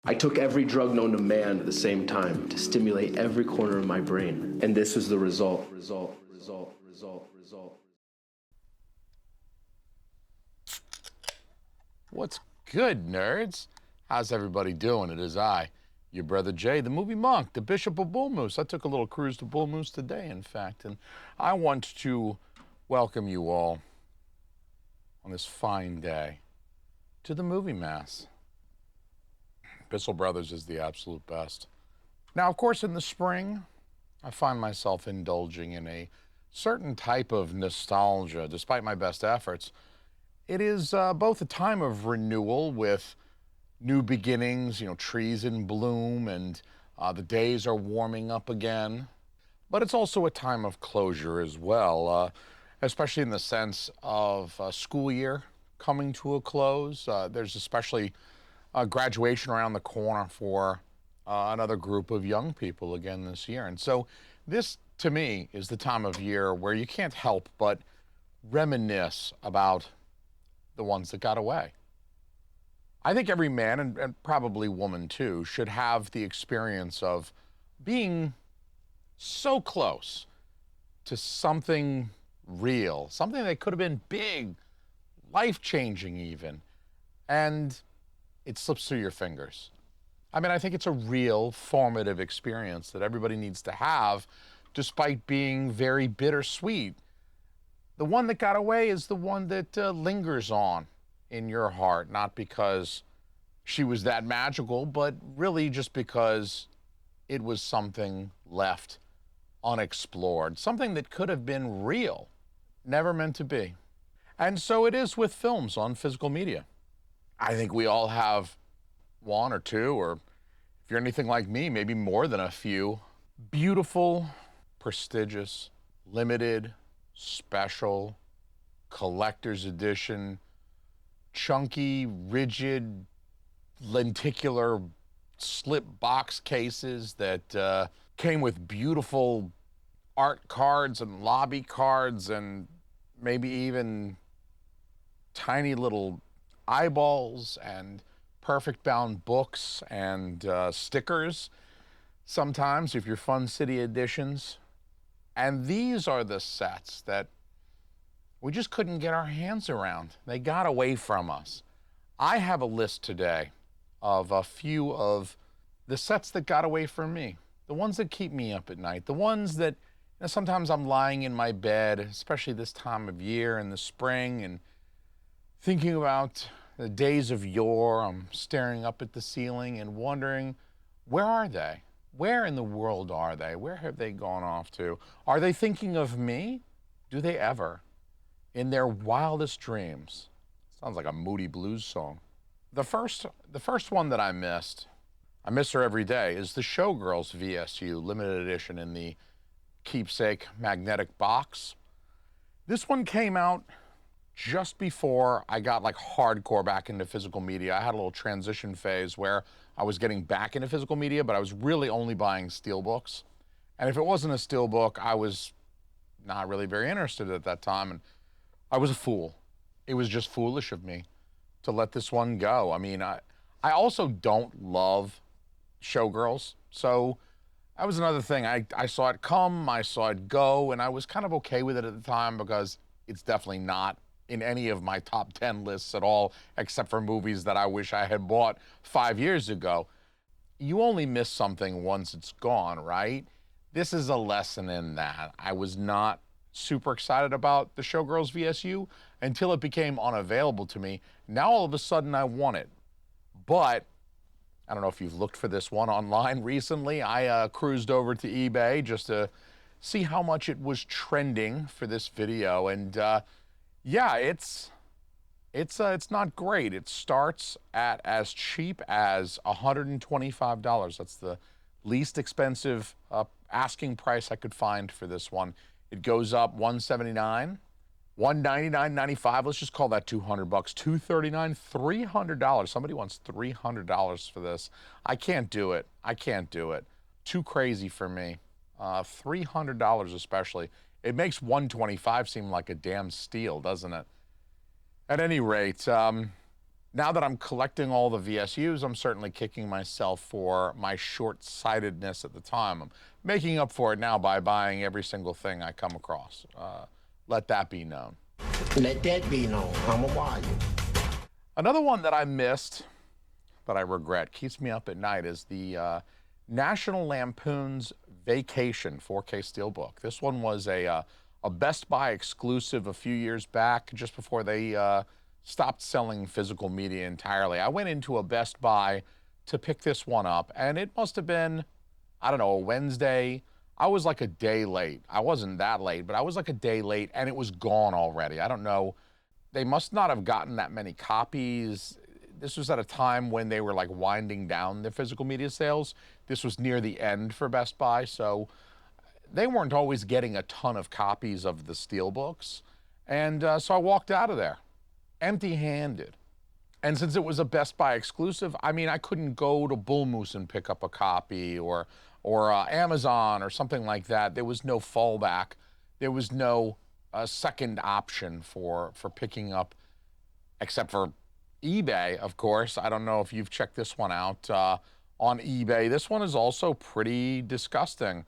I took every drug known to man at the same time to stimulate every corner of my brain. And this was the result. What's good, nerds? How's everybody doing? It is I, your brother Jay, the movie monk, the Bishop of Bull Moose. I took a little cruise to Bull Moose today, in fact, and I want to welcome you all on this fine day to the movie mass. Bissell Brothers is the absolute best. Now, of course, in the spring, I find myself indulging in a certain type of nostalgia, despite my best efforts. It is both a time of renewal with new beginnings, trees in bloom, and the days are warming up again. But it's also a time of closure as well, especially in the sense of school year coming to a close. There's especially graduation around the corner for another group of young people again this year. And so this, to me, is the time of year where you can't help but reminisce about the ones that got away. I think every man, and probably woman too, should have the experience of being so close to something real, something that could have been big, life-changing even, and it slips through your fingers. I mean, I think it's a real formative experience that everybody needs to have, despite being very bittersweet. The one that got away is the one that lingers on in your heart, not because she was that magical, but really just because it was something left unexplored, something that could have been real, never meant to be. And so it is with films on physical media. I think we all have one or two, or if you're anything like me, maybe more than a few, beautiful, prestigious, limited, special, collector's edition, chunky, rigid, lenticular slip box cases that came with beautiful art cards and lobby cards and maybe even tiny little eyeballs and perfect bound books and stickers sometimes if you're Fun City editions. And these are the sets that we just couldn't get our hands around. They got away from us. I have a list today of a few of the sets that got away from me, the ones that keep me up at night, the ones that sometimes I'm lying in my bed, especially this time of year in the spring, and thinking about the days of yore. I'm staring up at the ceiling and wondering, where are they? Where in the world are they? Where have they gone off to? Are they thinking of me? Do they ever? In their wildest dreams. Sounds like a Moody Blues song. The first one that I miss her every day, is the Showgirls VSU limited edition in the keepsake magnetic box. This one came out just before I got like hardcore back into physical media. I had a little transition phase where I was getting back into physical media, but I was really only buying steelbooks. And if it wasn't a steelbook, I was not really very interested at that time. And I was a fool. It was just foolish of me to let this one go. I mean, I also don't love Showgirls. So that was another thing. I saw it come, I saw it go, and I was kind of okay with it at the time because it's definitely not in any of my top 10 lists at all, except for movies that I wish I had bought 5 years ago. You only miss something once it's gone, right? This is a lesson in that. I was not super excited about the Showgirls VSU until it became unavailable to me. Now all of a sudden I want it. But I don't know if you've looked for this one online recently. I cruised over to eBay just to see how much it was trending for this video, and yeah, it's not great. It starts at as cheap as $125. That's the least expensive asking price I could find for this one. It goes up $179, $199.95. Let's just call that $200. $239, $300. Somebody wants $300 for this. I can't do it. I can't do it. Too crazy for me. $300 especially. It makes $125 seem like a damn steal, doesn't it? At any rate, Now that I'm collecting all the VSUs, I'm certainly kicking myself for my short-sightedness at the time. I'm making up for it now by buying every single thing I come across. Let that be known. Let that be known. I'm a wire. Another one that I missed, that I regret, keeps me up at night, is the National Lampoon's Vacation 4K Steelbook. This one was a Best Buy exclusive a few years back, just before they stopped selling physical media entirely. I went into a Best Buy to pick this one up, and it must have been, I don't know, a Wednesday. I was like a day late. I wasn't that late, but I was like a day late, and it was gone already. I don't know. They must not have gotten that many copies. This was at a time when they were like winding down their physical media sales. This was near the end for Best Buy, so they weren't always getting a ton of copies of the Steelbooks. And so I walked out of there empty-handed. And since it was a Best Buy exclusive, I mean, I couldn't go to Bull Moose and pick up a copy, or Amazon or something like that. There was no fallback. There was no second option for picking up, except for eBay, of course. I don't know if you've checked this one out on eBay. This one is also pretty disgusting.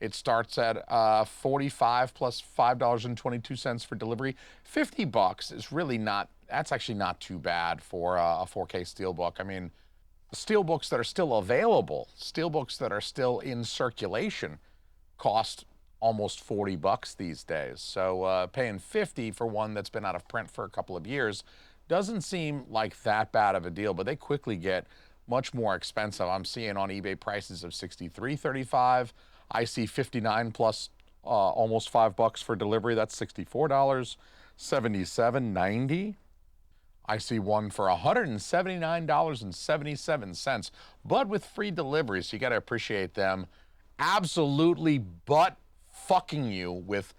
It starts at $45 plus $5.22 for delivery. $50 is really not, that's actually not too bad for a 4K Steelbook. I mean, Steelbooks that are still available, Steelbooks that are still in circulation, cost almost $40 these days. So paying $50 for one that's been out of print for a couple of years doesn't seem like that bad of a deal, but they quickly get much more expensive. I'm seeing on eBay prices of $63.35. I see $59 plus almost $5 for delivery. That's $64. $77.90. I see one for $179.77, but with free delivery, so you got to appreciate them. Absolutely butt fucking you with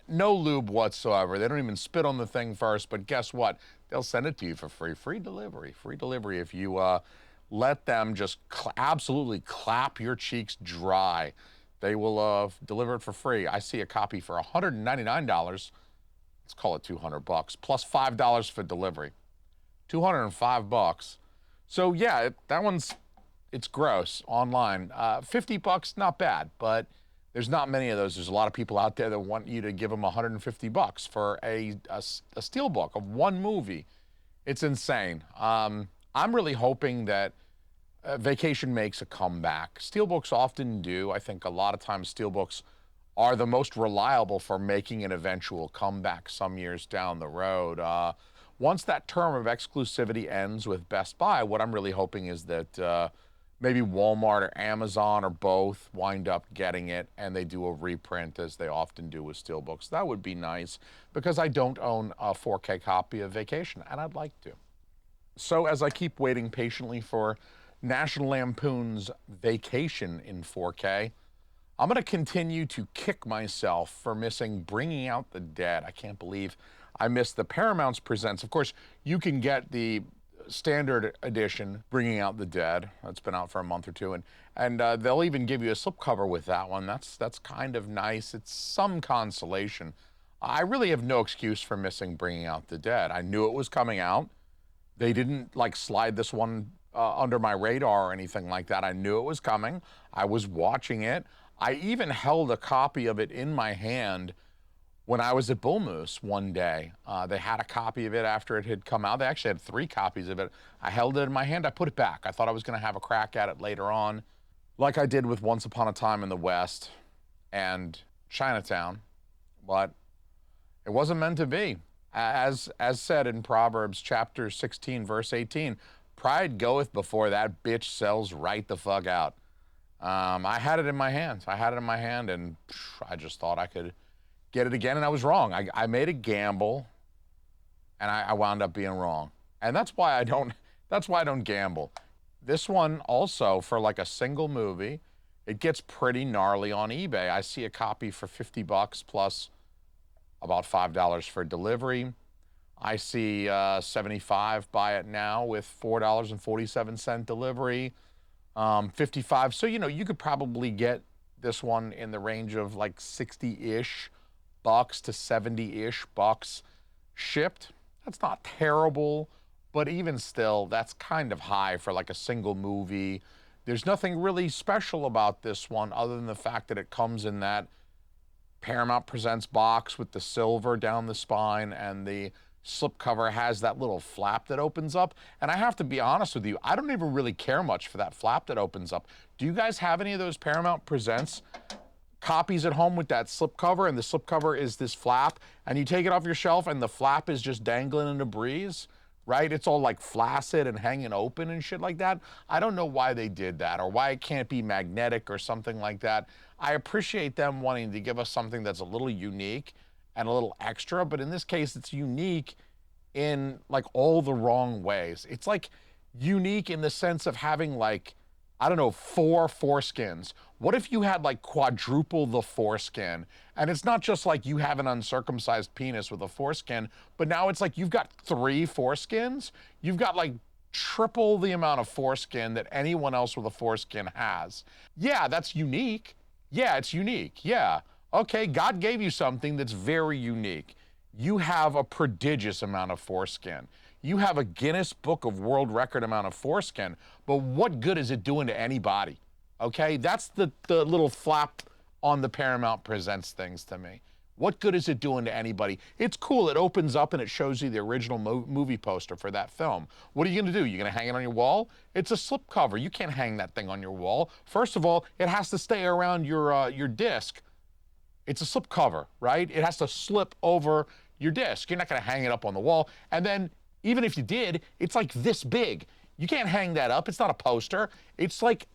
no lube whatsoever. They don't even spit on the thing first, but guess what? They'll send it to you for free. Free delivery if you let them just absolutely clap your cheeks dry. They will deliver it for free. I see a copy for $199. Let's call it $200 plus $5 for delivery. $205. So yeah, that one's, it's gross online. $50, not bad, but there's not many of those. There's a lot of people out there that want you to give them $150 for a Steelbook of one movie. It's insane. I'm really hoping that Vacation makes a comeback. Steelbooks often do. I think a lot of times Steelbooks are the most reliable for making an eventual comeback some years down the road. Once that term of exclusivity ends with Best Buy, what I'm really hoping is that maybe Walmart or Amazon or both wind up getting it, and they do a reprint, as they often do with Steelbooks. That would be nice, because I don't own a 4K copy of Vacation, and I'd like to. So as I keep waiting patiently for National Lampoon's Vacation in 4K, I'm going to continue to kick myself for missing Bringing Out the Dead. I can't believe I missed the Paramount's Presents. Of course, you can get the standard edition, Bringing Out the Dead. That's been out for a month or two, and they'll even give you a slipcover with that one. That's kind of nice. It's some consolation. I really have no excuse for missing Bringing Out the Dead. I knew it was coming out. They didn't like slide this one under my radar or anything like that. I knew it was coming. I was watching it. I even held a copy of it in my hand when I was at Bull Moose one day. They had a copy of it after it had come out. They actually had 3 copies of it. I held it in my hand. I put it back. I thought I was going to have a crack at it later on, like I did with Once Upon a Time in the West and Chinatown, but it wasn't meant to be. As said in Proverbs chapter 16, verse 18, pride goeth before that bitch sells right the fuck out. I had it in my hands. And I just thought I could get it again, and I was wrong. I made a gamble, and I wound up being wrong. And that's why I don't gamble. This one also, for like a single movie, it gets pretty gnarly on eBay. I see a copy for $50 plus about $5 for delivery. I see 75 buy it now with $4.47 delivery. 55. So, you know, you could probably get this one in the range of like 60-ish bucks to 70-ish bucks shipped. That's not terrible but even still, that's kind of high for like a single movie. There's nothing really special about this one other than the fact that it comes in that Paramount Presents box with the silver down the spine, and the slipcover has that little flap that opens up. And I have to be honest with you, I don't even really care much for that flap that opens up. Do you guys have any of those Paramount Presents copies at home with that slipcover, and the slipcover is this flap, and you take it off your shelf and the flap is just dangling in the breeze, right? It's all like flaccid and hanging open and shit like that. I don't know why they did that, or why it can't be magnetic or something like that. I appreciate them wanting to give us something that's a little unique and a little extra, but in this case, it's unique in like all the wrong ways. It's like unique in the sense of having like, I don't know, 4 foreskins. What if you had like quadruple the foreskin? And it's not just like you have an uncircumcised penis with a foreskin, but now it's like you've got 3 foreskins. You've got like triple the amount of foreskin that anyone else with a foreskin has. Yeah, that's unique. Yeah, it's unique. Yeah. Okay, God gave you something that's very unique. You have a prodigious amount of foreskin. You have a Guinness Book of World Record amount of foreskin, but what good is it doing to anybody? Okay, that's the little flap on the Paramount Presents things to me. What good is it doing to anybody? It's cool, it opens up and it shows you the original movie poster for that film. What are you gonna do? You're gonna hang it on your wall? It's a slipcover, you can't hang that thing on your wall. First of all, it has to stay around your disc. It's a slipcover, right? It has to slip over your disc. You're not gonna hang it up on the wall. And then, even if you did, it's like this big. You can't hang that up. It's not a poster. It's like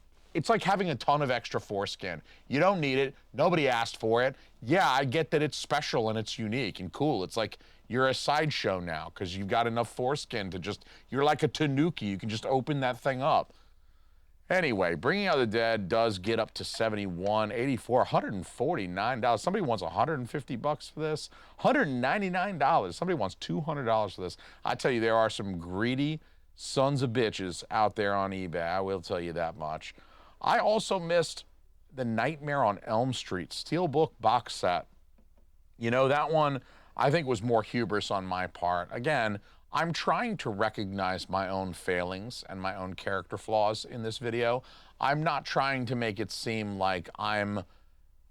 having a ton of extra foreskin. You don't need it. Nobody asked for it. Yeah, I get that it's special and it's unique and cool. It's like you're a sideshow now because you've got enough foreskin to just, you're like a tanuki. You can just open that thing up. Anyway, Bringing Out the Dead does get up to $71, $84, $149. Somebody wants $150 for this. $199. Somebody wants $200 for this. I tell you, there are some greedy sons of bitches out there on eBay. I will tell you that much. I also missed the Nightmare on Elm Street Steelbook box set. You know, that one I think was more hubris on my part. Again, I'm trying to recognize my own failings and my own character flaws in this video. I'm not trying to make it seem like I'm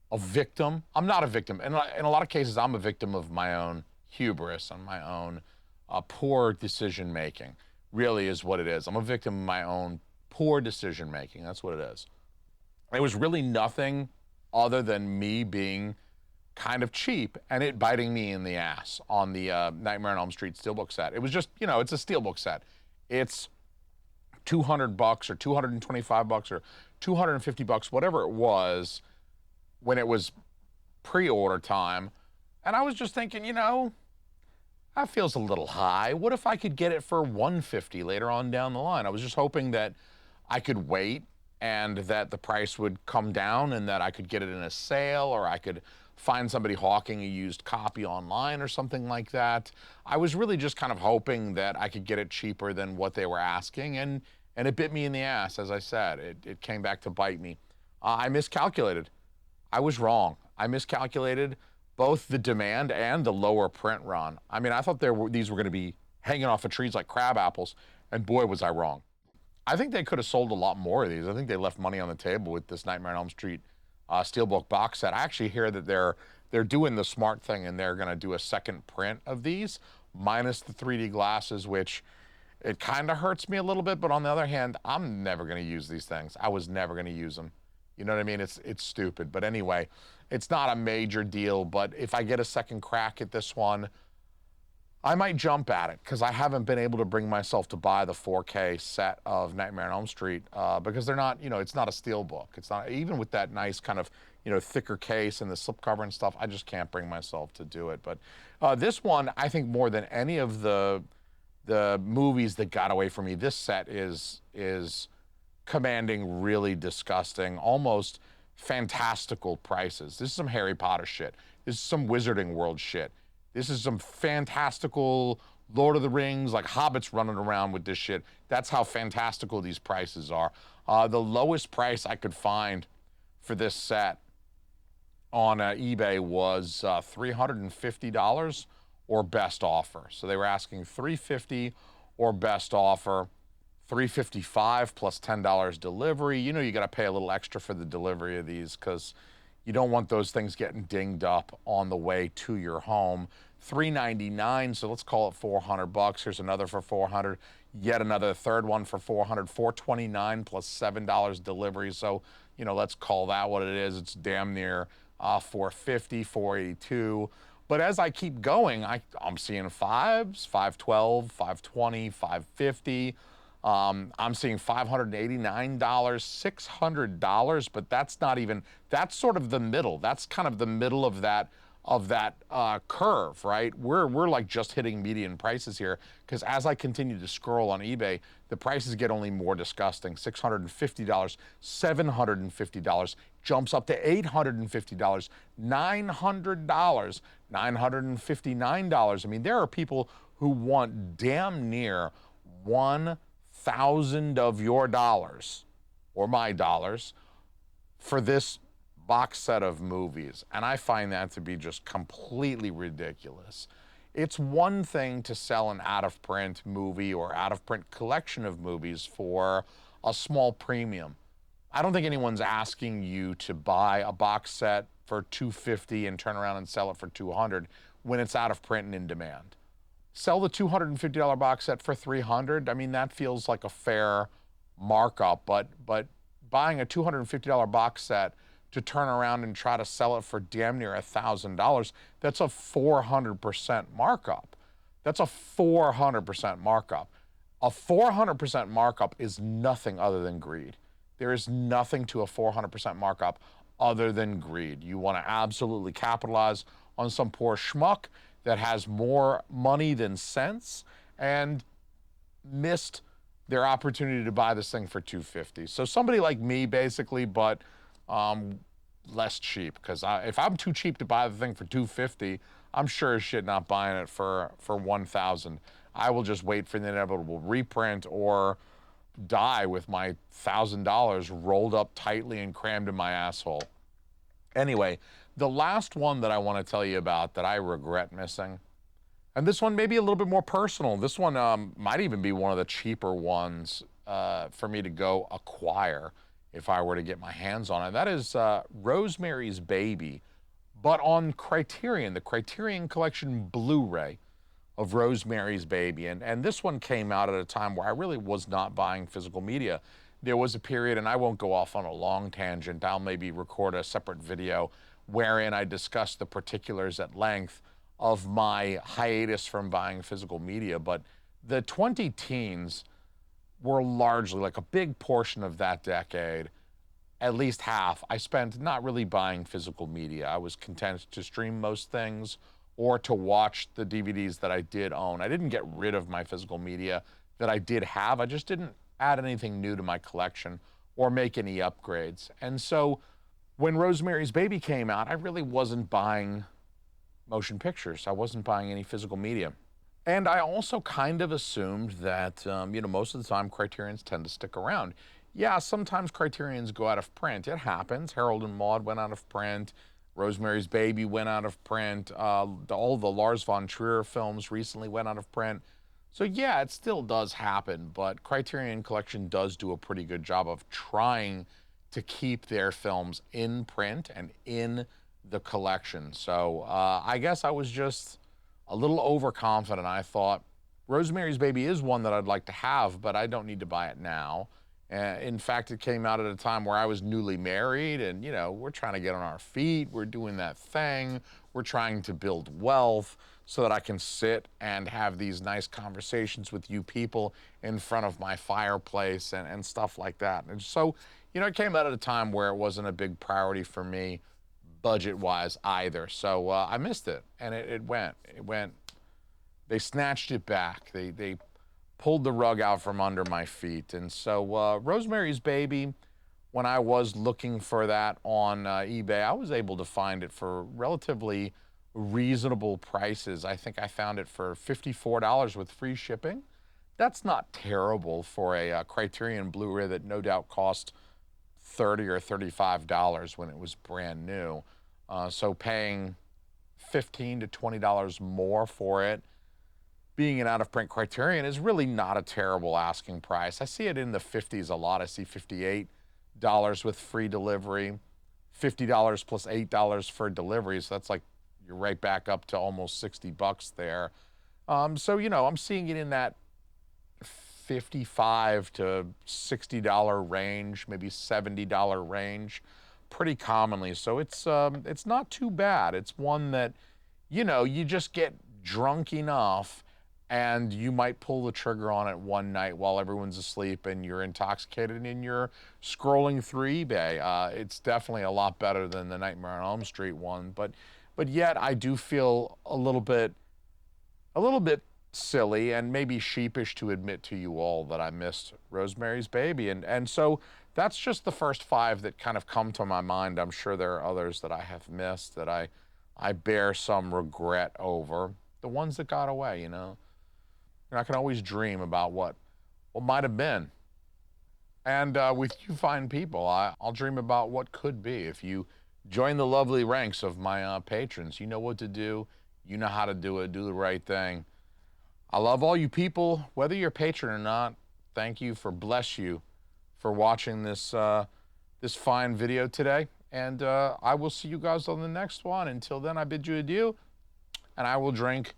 a victim. I'm not a victim. In a lot of cases, I'm a victim of my own hubris and my own poor decision making, really is what it is. I'm a victim of my own poor decision making. That's what it is. It was really nothing other than me being kind of cheap and it biting me in the ass on the Nightmare on Elm Street Steelbook set. It was just, you know, it's a Steelbook set. It's $200 or $225 or $250, whatever it was when it was pre-order time. And I was just thinking, you know, that feels a little high. What if I could get it for $150 later on down the line? I was just hoping that I could wait and that the price would come down and that I could get it in a sale, or I could find somebody hawking a used copy online or something like that. I was really just kind of hoping that I could get it cheaper than what they were asking, and it bit me in the ass, as I said. It came back to bite me. I miscalculated. I was wrong. I miscalculated both the demand and the lower print run. I mean, I thought these were going to be hanging off of trees like crab apples, and boy, was I wrong. I think they could have sold a lot more of these. I think they left money on the table with this Nightmare on Elm Street Steelbook box set. I actually hear that they're doing the smart thing and they're going to do a second print of these, minus the 3D glasses, which it kind of hurts me a little bit. But on the other hand, I'm never going to use these things. I was never going to use them. You know what I mean? It's stupid. But anyway, it's not a major deal. But if I get a second crack at this one, I might jump at it because I haven't been able to bring myself to buy the 4K set of Nightmare on Elm Street because they're not, you know, it's not a Steelbook. It's not, even with that nice kind of, you know, thicker case and the slipcover and stuff, I just can't bring myself to do it. But this one, I think more than any of the movies that got away from me, this set is commanding really disgusting, almost fantastical prices. This is some Harry Potter shit. This is some Wizarding World shit. This is some fantastical Lord of the Rings, like hobbits running around with this shit. That's how fantastical these prices are. The lowest price I could find for this set on eBay was $350 or best offer. So they were asking $350 or best offer, $355 plus $10 delivery. You know you got to pay a little extra for the delivery of these because you don't want those things getting dinged up on the way to your home. $399, so let's call it $400. Here's another for $400. Yet another third one for $400. $429 plus $7 delivery. So, you know, let's call that what it is. It's damn near $450, $482. But as I keep going, I'm seeing $5s, $512, $520, $550. I'm seeing $589, $600, but that's not even, that's sort of the middle. That's kind of the middle of that curve, right? We're like just hitting median prices here, because as I continue to scroll on eBay, the prices get only more disgusting. $650, $750, jumps up to $850, $900, $959. I mean, there are people who want damn near 1,000 of your dollars, or my dollars, for this box set of movies, and I find that to be just completely ridiculous. It's one thing to sell an out-of-print movie or out-of-print collection of movies for a small premium. I don't think anyone's asking you to buy a box set for $250 and turn around and sell it for $200 when it's out of print and in demand. Sell the $250 box set for $300. I mean, that feels like a fair markup, but buying a $250 box set to turn around and try to sell it for damn near $1,000, that's a 400% markup. That's a 400% markup. A 400% markup is nothing other than greed. There is nothing to a 400% markup other than greed. You want to absolutely capitalize on some poor schmuck that has more money than sense and missed their opportunity to buy this thing for $250. So somebody like me, basically, but less cheap, because if I'm too cheap to buy the thing for $250, I'm sure as shit not buying it for $1,000. I will just wait for the inevitable reprint or die with my $1,000 rolled up tightly and crammed in my asshole. Anyway, the last one that I want to tell you about that I regret missing, and this one may be a little bit more personal. This one might even be one of the cheaper ones for me to go acquire if I were to get my hands on it. That is Rosemary's Baby, but on Criterion, the Criterion Collection Blu-ray of Rosemary's Baby. And this one came out at a time where I really was not buying physical media. There was a period, and I won't go off on a long tangent, I'll maybe record a separate video wherein I discuss the particulars at length of my hiatus from buying physical media. But the 20-teens were largely, like a big portion of that decade, at least half, I spent not really buying physical media. I was content to stream most things or to watch the DVDs that I did own. I didn't get rid of my physical media that I did have. I just didn't add anything new to my collection or make any upgrades. And so when Rosemary's Baby came out, I really wasn't buying motion pictures. I wasn't buying any physical media. And I also kind of assumed that, you know, most of the time Criterions tend to stick around. Yeah, sometimes Criterions go out of print. It happens. Harold and Maude went out of print. Rosemary's Baby went out of print. All the Lars von Trier films recently went out of print. So yeah, it still does happen, but Criterion Collection does do a pretty good job of trying to keep their films in print and in the collection. So I guess I was just a little overconfident. I thought Rosemary's Baby is one that I'd like to have, but I don't need to buy it now. In fact, it came out at a time where I was newly married, and, you know, we're trying to get on our feet. We're doing that thing. We're trying to build wealth so that I can sit and have these nice conversations with you people in front of my fireplace and stuff like that. And so, you know, it came out at a time where it wasn't a big priority for me budget-wise either. So I missed it, and it went. They snatched it back. They pulled the rug out from under my feet. And so Rosemary's Baby, when I was looking for that on eBay, I was able to find it for relatively reasonable prices. I think I found it for $54 with free shipping. That's not terrible for a Criterion Blu-ray that no doubt cost $30 or $35 when it was brand new. So paying $15 to $20 more for it being an out-of-print Criterion is really not a terrible asking price. I see it in the 50s a lot. I see $58 with free delivery, $50 plus $8 for delivery. So that's like, you're right back up to almost 60 bucks there. So, you know, I'm seeing it in that $55 to $60 range, maybe $70 range pretty commonly. So it's not too bad. It's one that, you know, you just get drunk enough and you might pull the trigger on it one night while everyone's asleep and you're intoxicated and you're scrolling through eBay. It's definitely a lot better than the Nightmare on Elm Street one, but yet I do feel a little bit silly and maybe sheepish to admit to you all that I missed Rosemary's Baby. And so that's just the first 5 that kind of come to my mind. I'm sure there are others that I have missed that I bear some regret over. The ones that got away, you know. And I can always dream about what might have been. And with you fine people, I'll dream about what could be. If you join the lovely ranks of my patrons, you know what to do. You know how to do it. Do the right thing. I love all you people, whether you're a patron or not. Thank you, bless you for watching this this fine video today. And I will see you guys on the next one. Until then, I bid you adieu, and I will drink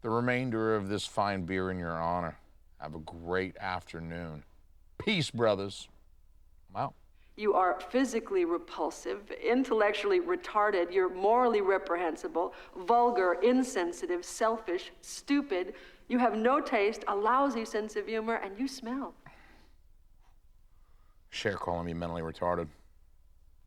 the remainder of this fine beer in your honor. Have a great afternoon. Peace, brothers. I'm out. You are physically repulsive, intellectually retarded, you're morally reprehensible, vulgar, insensitive, selfish, stupid. You have no taste, a lousy sense of humor, and you smell. Cher calling me mentally retarded.